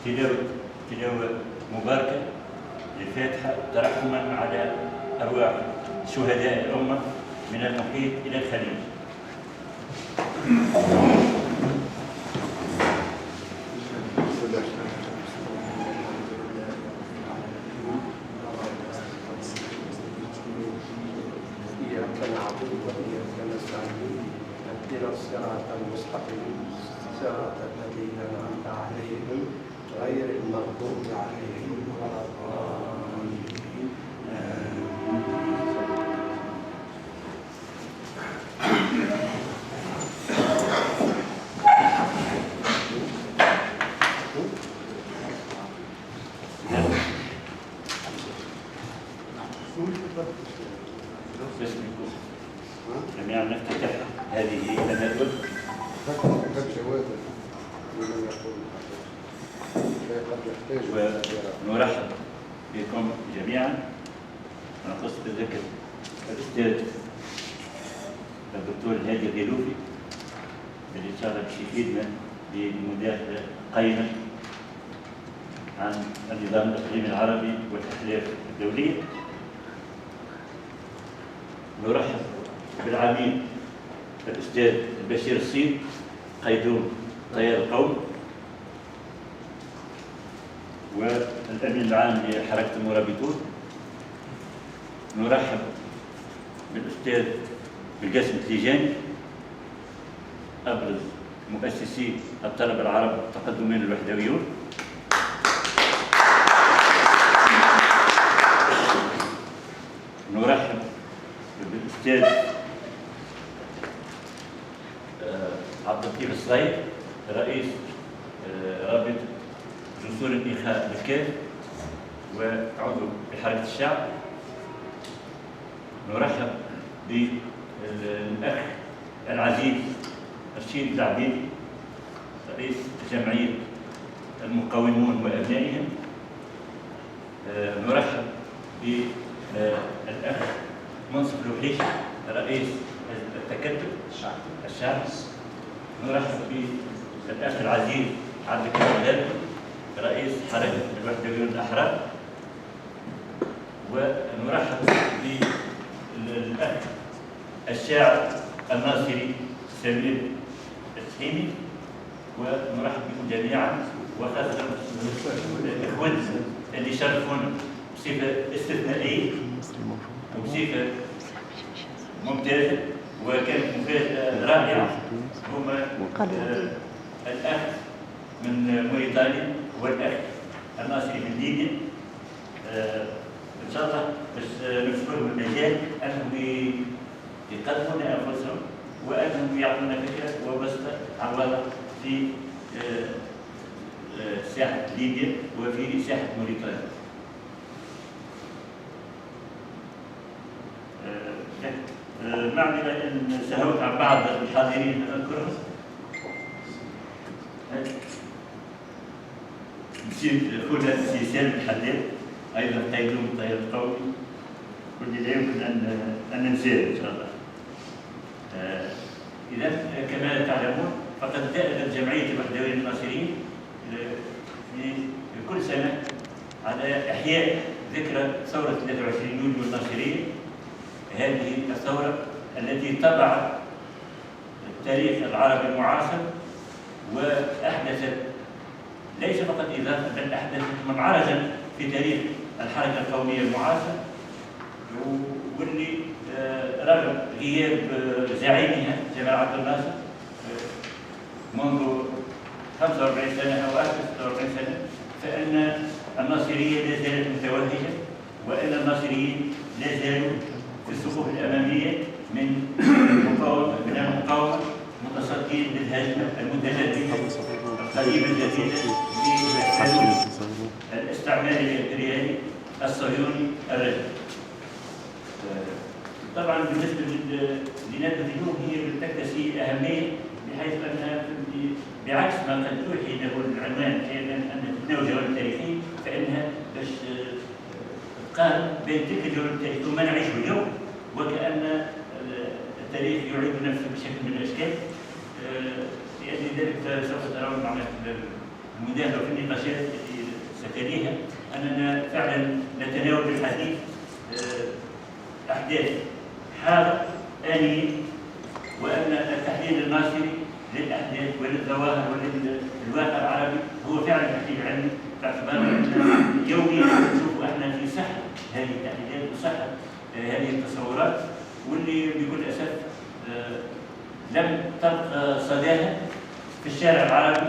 تلاوة مباركة للفاتحة ترحما على أرواح شهداء الأمة من المحيط إلى الخليج. إياك نعبد وإياك نستعين اهدنا الصراط المستقيم صراط الذين أنعمت عليهم غير المغضوب عليهم ولا الضالين. جميعا نفتتح هذه الندوة ونرحب بكم جميعا. نقص بذكر الأستاذ الدكتور الهادي الغيلوفي اللي إن شاء الله باش يفيدنا بمداخلة قيمة عن النظام الإقليمي العربي والأحلاف الدولية. نرحب بالعميد الأستاذ البشير الصيد قيدوم تيار القوم والأمين العام لحركة المرابطون. نرحب بالأستاذ بالقاسم التيجاني أبرز مؤسسي الطلبة العرب التقدميين الوحدويون. نرحب بالأستاذ عبد اللطيف الصغير رئيس رابطة جسور الإخاء بالكاف وعضو بحركة الشعب. نرحب بالأخ العزيز رشيد الزعبيدي رئيس جمعية المقاومون وأبنائهم. نرحب بالأخ منصف لوحيش رئيس التكتل الشعب. نرحب بالأخ العزيز عبد الكريم غالي رئيس حركة الوحدويون الأحرار. ونرحب بالأخ الشاعر الناصري سمير السحيمي. ونرحب بكم جميعا وخاصة الإخوان اللي شرفونا بصفة استثنائية وبصفة ممتازة وكانت مفاجأة رائعة. هما الأخ من موريتانيا والأخ الناصري من ليبيا. إن شاء الله باش نشكرهم المجال أنهم يقدموا أنفسهم وأنهم يعطونا فكرة وبسطة عن الوضع في ساحة ليبيا وفي ساحة موريتانيا. معذرة إن سهوت عن بعض الحاضرين أذكرهم. نسيت خونا السي سالم الحداد أيضا قيدوم التيار القومي واللي لا يمكن أن ننساه إن شاء الله. إذا كما تعلمون فقد دأبت جمعية الوحدويين الناصريين في كل سنة على إحياء ذكرى ثورة 23 يوليو الناصرية. هذه الثورة التي طبعت التاريخ العربي المعاصر وأحدثت ليس فقط إضافة بل أحدثت منعرجا في تاريخ الحركة القومية المعاصر، واللي رغم غياب زعيمها جمال عبد الناصر منذ 45 سنة أو أكثر 46 سنة فإن الناصرية لا زالت متوهجة وأن الناصريين لا زالوا في الصفوف الأمامية من المقاومة متصدين للهجمة المتجددة القديمة الجديدة الاستعماري الإمبريالي الصهيوني الرجل. طبعا بالنسبة لندوة اليوم هي تكتسي أهمية بحيث أنها بعكس ما قد توحي له العنوان أن تتناول الجوانب التاريخية فإنها باش تقارن بين تلك الجوانب التاريخية وما نعيشه اليوم وكأن التاريخ يعيد نفسه بشكل من الأشكال. لأجل ذلك سوف ترون معنا المداخله في النقاشات التي ستليها اننا فعلا نتناول بالحديث احداث حاضر آنية، وان التحليل الناصري للاحداث وللظواهر وللواقع العربي هو فعلا تحليل علمي، باعتبار ان يوميا نشوف احنا في صحه هذه التحليلات وصحه هذه التصورات، واللي بكل اسف لم تبقى صداها في الشارع العربي